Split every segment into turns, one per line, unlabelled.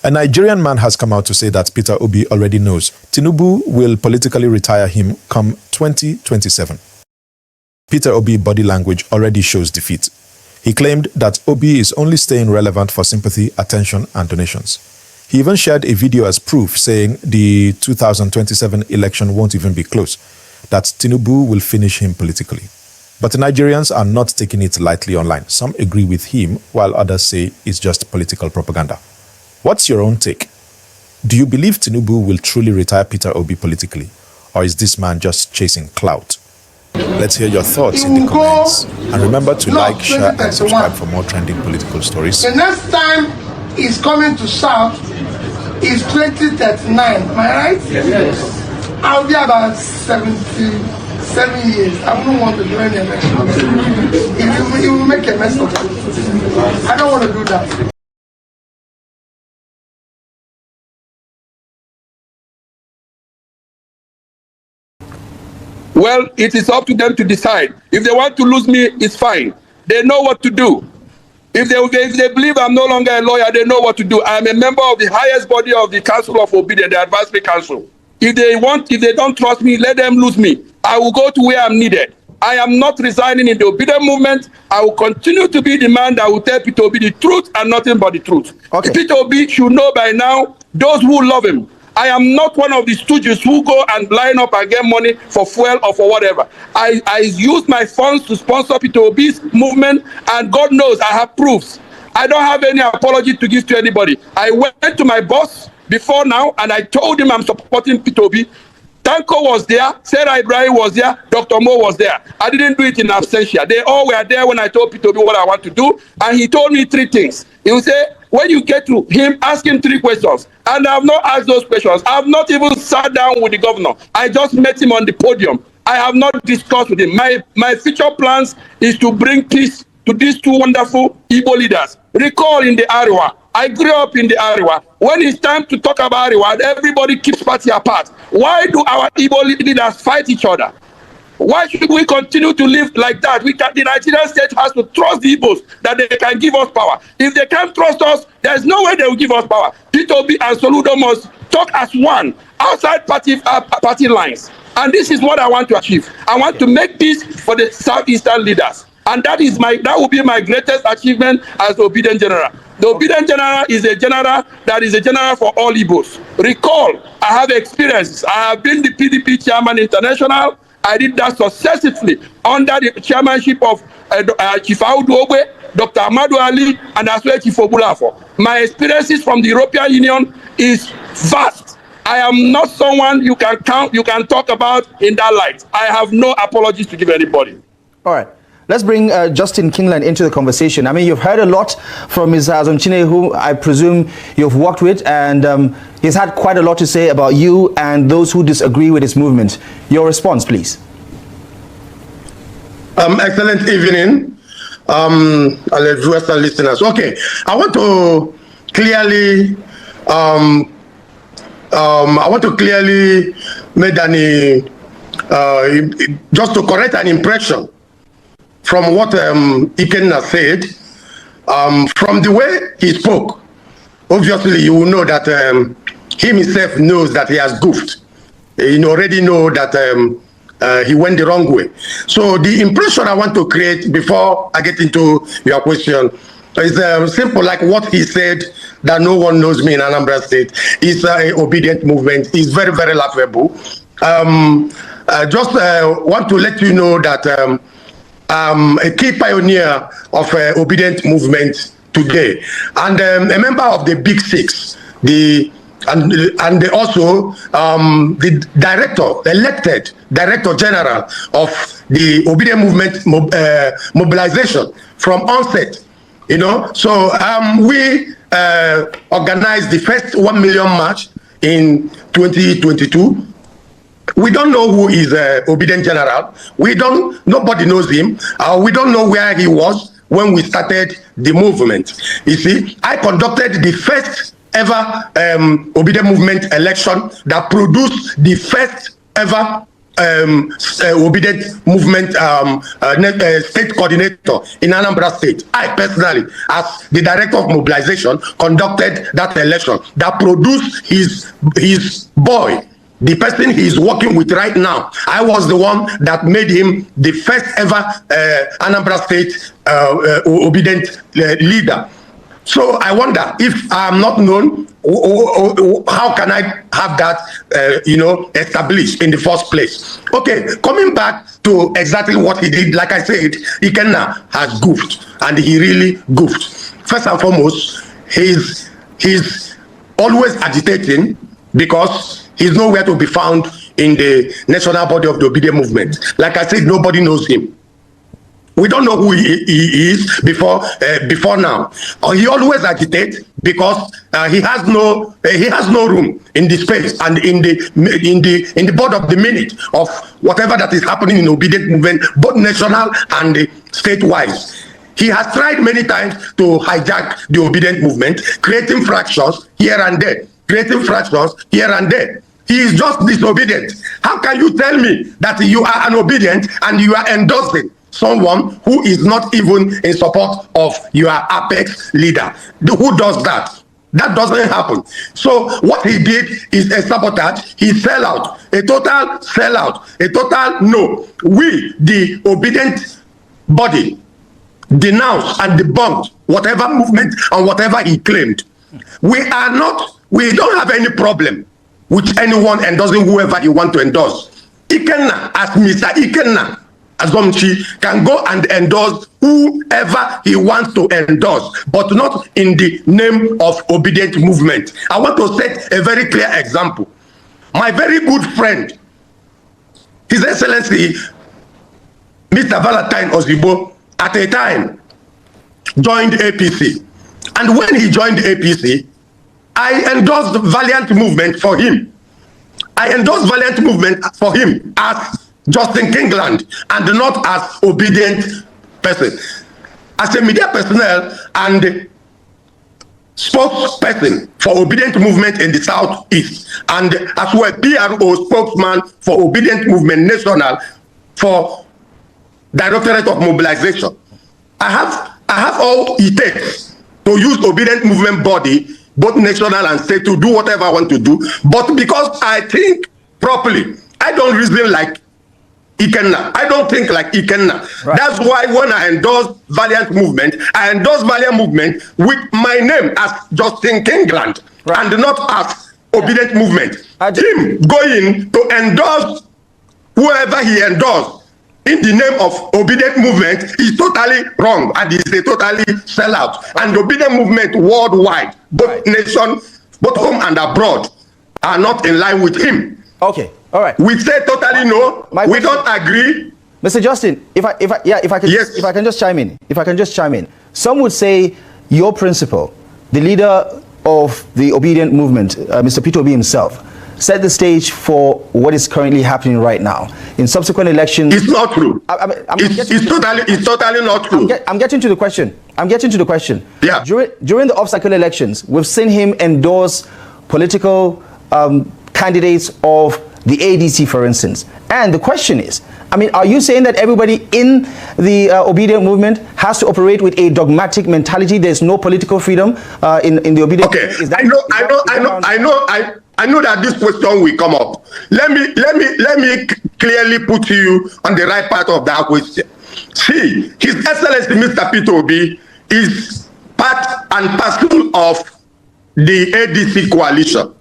A Nigerian man has come out to say that Peter Obi already knows Tinubu will politically retire him come 2027. Peter Obi body language already shows defeat. He claimed that Obi is only staying relevant for sympathy, attention, and donations. He even shared a video as proof saying the 2027 election won't even be close, that Tinubu will finish him politically. But the Nigerians are not taking it lightly online. Some agree with him, while others say it's just political propaganda. What's your own take? Do you believe Tinubu will truly retire Peter Obi politically, or is this man just chasing clout? Let's hear your thoughts in the comments. And remember to like, share, and subscribe for more trending political stories.
The next time he's coming to South is 2039. Am I right?
Yes.
I'll be about 77 years. I wouldn't want to do any election. It will make a mess of it. I don't want to do that.
Well, it is up to them to decide. If they want to lose me, it's fine. They know what to do. If they believe I'm no longer a lawyer, they know what to do. I'm a member of the highest body of the Council of Obedience, the Advisory Council. If they don't trust me, let them lose me. I will go to where I'm needed. I am not resigning in the Obedience movement. I will continue to be the man that will tell Peter Obi the truth and nothing but the truth. Okay. Peter Obi should know by now, those who love him. I am not one of the stooges who go and line up and get money for fuel or for whatever. I use my funds to sponsor Peter Obi's movement, and God knows I have proofs. I don't have any apology to give to anybody. I went to my boss before now, and I told him I'm supporting Peter Obi. Tanko was there, Sarah Ibrahim was there, Dr. Mo was there. I didn't do it in absentia. They all were there when I told Peter Obi what I want to do, and he told me 3 things. He would say, when you get to him, ask him 3 questions. And I have not asked those questions. I have not even sat down with the governor. I just met him on the podium. I have not discussed with him. My future plans is to bring peace to these 2 wonderful Igbo leaders. Recall in the Ariwa. I grew up in the Ariwa. When it's time to talk about Ariwa, everybody keeps party apart. Why do our Igbo leaders fight each other? Why should we continue to live like that? The Nigerian state has to trust the Igbos that they can give us power. If they can't trust us, there's no way they will give us power. Peter Obi and Soludo must talk as one, outside party lines. And this is what I want to achieve. I want to make peace for the Southeastern leaders. And that will be my greatest achievement as the Obedient General. The Obedient General is a general that is a general for all Igbos. Recall, I have experience. I have been the PDP chairman international. I did that successfully under the chairmanship of Chief Audu Ogbe, Dr. Amadu Ali, and as well Chief Obulafo. My experiences from the European Union is vast. I am not someone you can talk about in that light. I have no apologies to give anybody.
All right. Let's bring Justin Kingland into the conversation. I mean, you've heard a lot from Ms. SH0CK, who I presume you've worked with, and he's had quite a lot to say about you and those who disagree with his movement. Your response, please.
Excellent evening, viewers and listeners. Okay, I want to clearly, make just to correct an impression from what Ikenna said, from the way he spoke. Obviously, you will know that he himself knows that he has goofed. He already know that he went the wrong way. So the impression I want to create before I get into your question is simple, like what he said, that no one knows me in Anambra State. It's an obedient movement. It's very, very laughable. I just want to let you know that a key pioneer of obedient movement today, and a member of the Big Six, and also the elected director general of the obedient movement mobilization from onset. You know, so we organized the first 1 million march in 2022. We don't know who is Obedient General. Nobody knows him. We don't know where he was when we started the movement. You see, I conducted the first ever Obedient movement election that produced the first ever obedient movement state coordinator in Anambra State. I personally, as the director of mobilization, conducted that election that produced his boy, the person he is working with right now. I was the one that made him the first ever Anambra State obedient leader. So I wonder, if I'm not known, how can I have that, established in the first place? Okay, coming back to exactly what he did, like I said, Ikenna has goofed, and he really goofed. First and foremost, he's always agitating because he's nowhere to be found in the national body of the obedient movement. Like I said, nobody knows him. We don't know who he is before now. He always agitates because he has no room in the space and in the board of the minute of whatever that is happening in obedient movement, both national and state-wise. He has tried many times to hijack the obedient movement, creating fractions here and there, He is just disobedient. How can you tell me that you are an obedient and you are endorsing someone who is not even in support of your apex leader? Who does that? That doesn't happen. So what he did is a sabotage. He sell out, a total sellout, a total no. We, the obedient body, denounced and debunked whatever movement and whatever he claimed. We don't have any problem with anyone endorsing whoever you want to endorse. Ikenna, as Mr. Ikenna, SH0CK can go and endorse whoever he wants to endorse, but not in the name of obedient movement. I want to set a very clear example. My very good friend, His Excellency, Mr. Valentine Ozigbo, at a time, joined APC. And when he joined APC, I endorsed Valiant Movement for him. I endorsed Valiant Movement for him as Justin Kingland and not as obedient person. As a media personnel and spokesperson for obedient movement in the Southeast, and as well PRO spokesman for obedient movement national for Directorate of Mobilization. I have all it takes to use obedient movement body, both national and state, to do whatever I want to do. But because I think properly, I don't reason like Ikenna. I don't think like Ikenna. Right. That's why when I endorse Valiant Movement, I endorse Valiant Movement with my name as Justin Kingland, right, and not as Obedient Movement. Him going to endorse whoever he endorsed in the name of Obedient Movement is totally wrong, and is a totally sellout. And the Obedient Movement worldwide, both nations, both home and abroad, are not in line with him.
Okay, all right.
We say totally no. We don't agree.
Mr. Justin, if I can just chime in. Some would say your principal, the leader of the Obedient Movement, Mr. Peter Obi himself, set the stage for what is currently happening right now. In subsequent elections,
it's not true. It's totally not true.
I'm getting to the question.
Yeah.
During the off-cycle elections, we've seen him endorse political candidates of the ADC, for instance. And the question is, are you saying that everybody in the obedient movement has to operate with a dogmatic mentality? There's no political freedom in the obedient movement?
Okay, I know that this question will come up. Let me clearly put you on the right part of that question. See, His Excellency Mr. Peter Obi is part and parcel of the ADC coalition.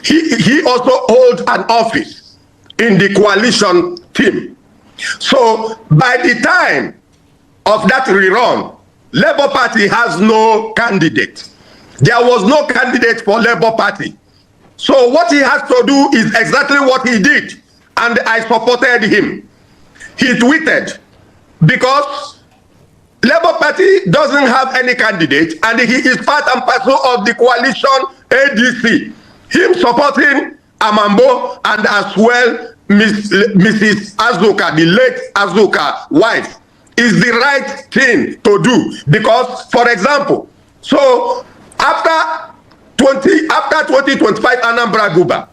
He also holds an office in the coalition team. So by the time of that rerun, Labour Party has no candidate. There was no candidate for Labour Party. So what he has to do is exactly what he did, and I supported him. He tweeted, because Labour Party doesn't have any candidate and he is part and parcel of the coalition ADC. Him supporting Amambo and as well Mrs. SH0CK, the late SH0CK wife, is the right thing to do. Because, for example, so after 2025 Anambra Guba,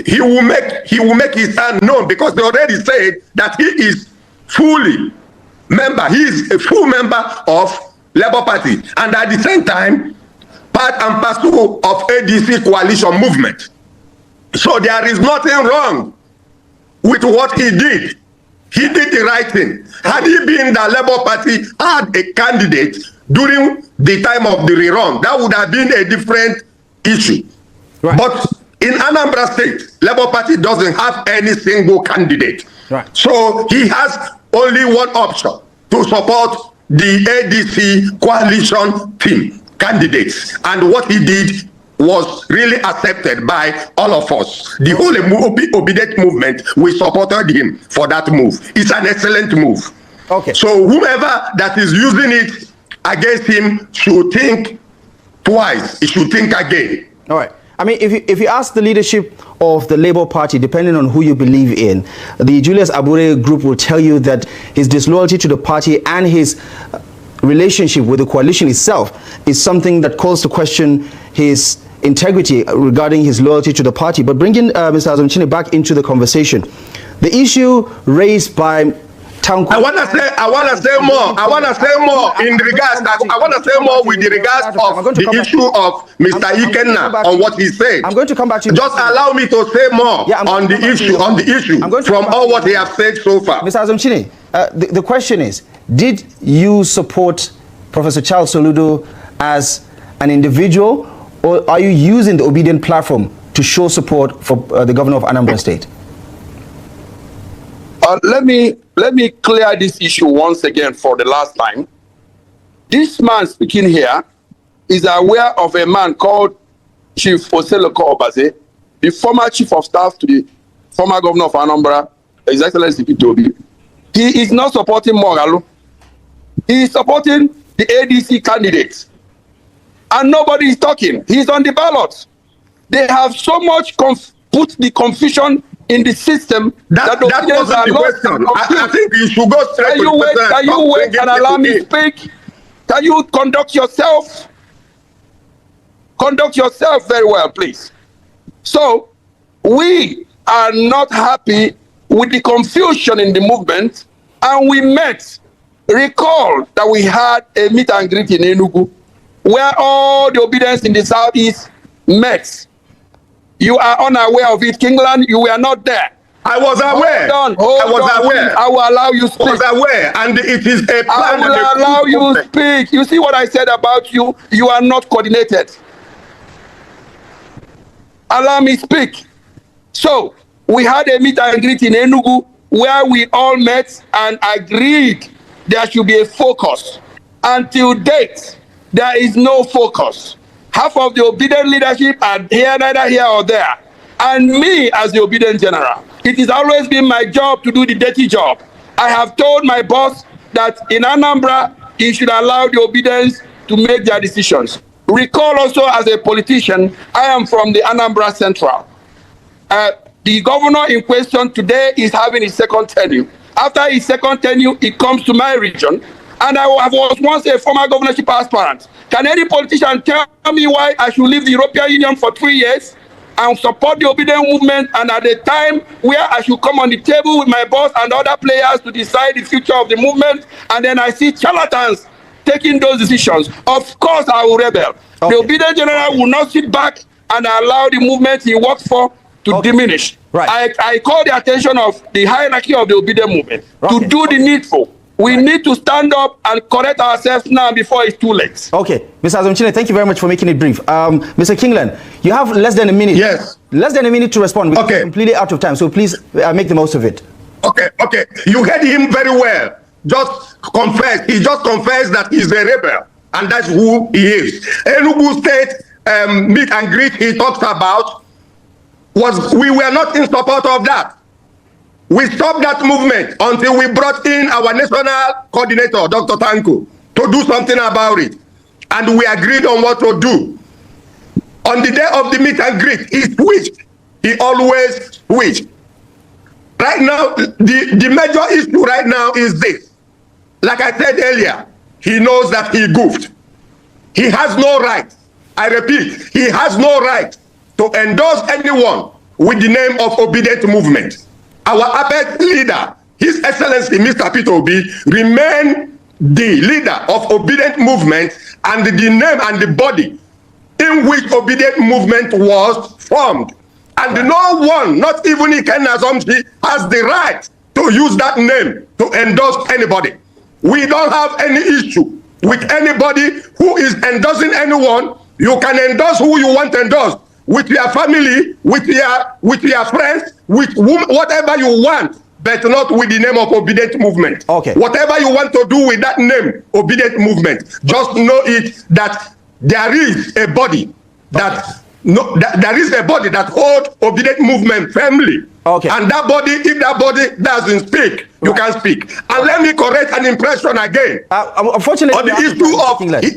he will make his stand known, because they already said that he is fully member. He is a full member of Labour Party, and at the same time, part and parcel of ADC coalition movement. So there is nothing wrong with what he did. He did the right thing. Had he been the Labour Party had a candidate during the time of the rerun, that would have been a different issue. Right. But in Anambra State, Labour Party doesn't have any single candidate. Right. So he has only one option: to support the ADC coalition team candidates. And what he did was really accepted by all of us. The whole obedient movement, we supported him for that move. It's an excellent move. Okay. So whoever that is using it against him should think twice. He should think again. All right. I mean, if you ask the leadership of the Labour Party, depending on who you believe in, the Julius Abure group will tell you that his disloyalty to the party and his relationship with the coalition itself is something that calls to question his integrity regarding his loyalty to the party. But bringing Mr. SH0CK back into the conversation, the issue raised by I want to say more in regards. I want to say more with the regards of the issue of Mr. Ikenna on what he said. I'm going to come back to you. Just allow me to say more on the issue from all what he has said so far.
Mr. SH0CK, the question is, did you support Professor Charles Soludo as an individual, or are you using the Obedient platform to show support for the governor of Anambra State?
Let me clear this issue once again for the last time. This man speaking here is aware of a man called Chief SH0CK Obaze, the former chief of staff to the former governor of Anambra, His Excellency Peter Obi. He is not supporting Moghalu. He is supporting the ADC candidates. And nobody is talking. He's on the ballot. They have so much put the confusion in the system that wasn't the question. I think you should go straight to the question. Can you wait and allow me speak? Can you conduct yourself? Conduct yourself very well, please. So, we are not happy with the confusion in the movement, and we met. Recall that we had a meet and greet in Enugu, where all the obedience in the southeast met. You are unaware of it, Kingland. You were not there.
I was aware.
Hold on.
Aware.
I will allow you speak.
I was aware, and it is a plan.
I will allow you speak. You see what I said about you? You are not coordinated. Allow me speak. So, we had a meet and greet in Enugu where we all met and agreed there should be a focus. Until date, there is no focus. Half of the obedient leadership are here, neither here or there. And me, as the obedient general, it has always been my job to do the dirty job. I have told my boss that in Anambra, he should allow the obedience to make their decisions. Recall also, as a politician, I am from the Anambra Central. The governor in question today is having his second tenure. After his second tenure, he comes to my region. And I was once a former governorship aspirant. Can any politician tell me why I should leave the European Union for 3 years and support the obedient movement, and at the time where I should come on the table with my boss and other players to decide the future of the movement, and then I see charlatans taking those decisions? Of course I will rebel. Okay. The obedient general will not sit back and allow the movement he works for to diminish. Right. I call the attention of the hierarchy of the obedient movement to do the needful. We need to stand up and correct ourselves now before it's too late. Okay. Mr. SH0CK, thank you very much for making it brief. Mr. Kingland, you have less than a minute.
Yes.
Less than a minute to respond. We're completely out of time, so please make the most of it.
Okay. You heard him very well. Just confess. He just confessed that he's a rebel, and that's who he is. Enugu State meet and greet he talks about we were not in support of that. We stopped that movement until we brought in our national coordinator, Dr. Tanko, to do something about it. And we agreed on what to do. On the day of the meet and greet, he switched. He always switched. Right now, the major issue right now is this. Like I said earlier, he knows that he goofed. He has no right, I repeat, he has no right to endorse anyone with the name of Obedient Movement. Our APEC leader, His Excellency Mr. Peter Obi, remain the leader of Obedient Movement and the name and the body in which Obedient Movement was formed. And no one, not even Ikenna Asomsi, has the right to use that name to endorse anybody. We don't have any issue with anybody who is endorsing anyone. You can endorse who you want to endorse, with your family, with your friends, with whatever you want, but not with the name of Obedient Movement.
Okay.
Whatever you want to do with that name, Obedient Movement, just know it that there is a body that there is a body that holds Obedient Movement firmly.
Okay.
And that body, if that body doesn't speak, you can speak. And let me correct an impression again.
Unfortunately,
on the issue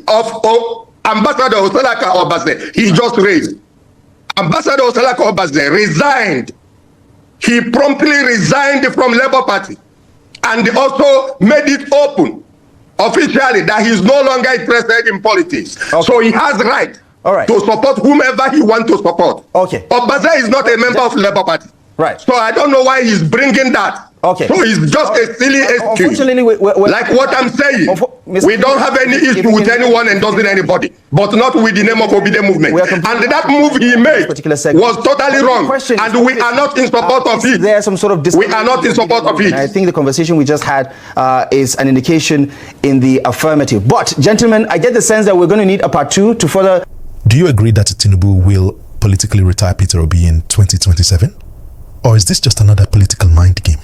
of Ambassador SH0CK Obase, he just raised. Ambassador SH0CK Obase resigned. He promptly resigned from Labour Party, and also made it open officially that he's no longer interested in politics. Okay. So he has right to support whomever he wants to support.
Okay.
Obase is not a member of Labour Party.
Right.
So I don't know why he's bringing that.
Okay.
So it's just a silly excuse. Like what I'm saying, we don't have any issue with anyone endorsing anybody, but not with the name of Obedient Movement. And that move he made was totally wrong. And we are not in support of it.
There's some sort of
we are not in support of it.
I think the conversation we just had is an indication in the affirmative. But, gentlemen, I get the sense that we're going to need a part 2 to further...
Do you agree that Tinubu will politically retire Peter Obi in 2027? Or is this just another political mind game?